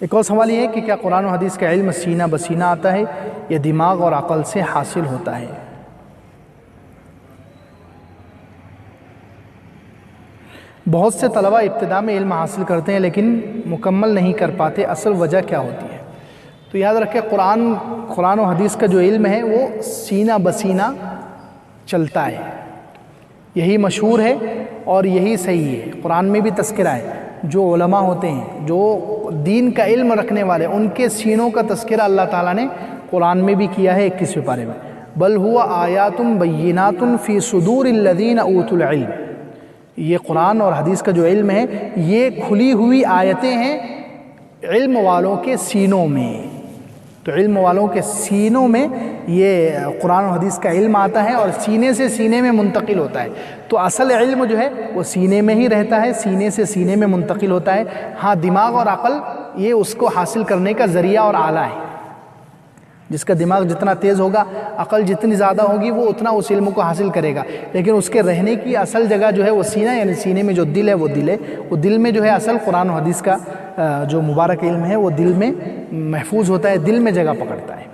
ایک اور سوال یہ ہے کہ کیا قرآن و حدیث کا علم سینہ بسینہ آتا ہے یا دماغ اور عقل سے حاصل ہوتا ہے؟ بہت سے طلباء ابتدا میں علم حاصل کرتے ہیں لیکن مکمل نہیں کر پاتے، اصل وجہ کیا ہوتی ہے؟ تو یاد رکھیں قرآن و حدیث کا جو علم ہے وہ سینہ بسینہ چلتا ہے، یہی مشہور ہے اور یہی صحیح ہے۔ قرآن میں بھی تذکرہ ہے، جو علماء ہوتے ہیں، جو دین کا علم رکھنے والے، ان کے سینوں کا تذکرہ اللہ تعالیٰ نے قرآن میں بھی کیا ہے 21ویں پارے میں، بل ہوا آیات بینات فی صدور الذین اوتوا العلم۔ یہ قرآن اور حدیث کا جو علم ہے یہ کھلی ہوئی آیتیں ہیں علم والوں کے سینوں میں، تو علم والوں کے سینوں میں یہ قرآن و حدیث کا علم آتا ہے اور سینے سے سینے میں منتقل ہوتا ہے۔ تو اصل علم جو ہے وہ سینے میں ہی رہتا ہے، سینے سے سینے میں منتقل ہوتا ہے۔ ہاں دماغ اور عقل یہ اس کو حاصل کرنے کا ذریعہ اور آلہ ہے، جس کا دماغ جتنا تیز ہوگا، عقل جتنی زیادہ ہوگی، وہ اتنا اس علم کو حاصل کرے گا، لیکن اس کے رہنے کی اصل جگہ جو ہے وہ سینہ، یعنی سینے میں جو دل ہے وہ دل ہے، وہ دل میں جو ہے اصل قرآن و حدیث کا جو مبارک علم ہے وہ دل میں محفوظ ہوتا ہے، دل میں جگہ پکڑتا ہے۔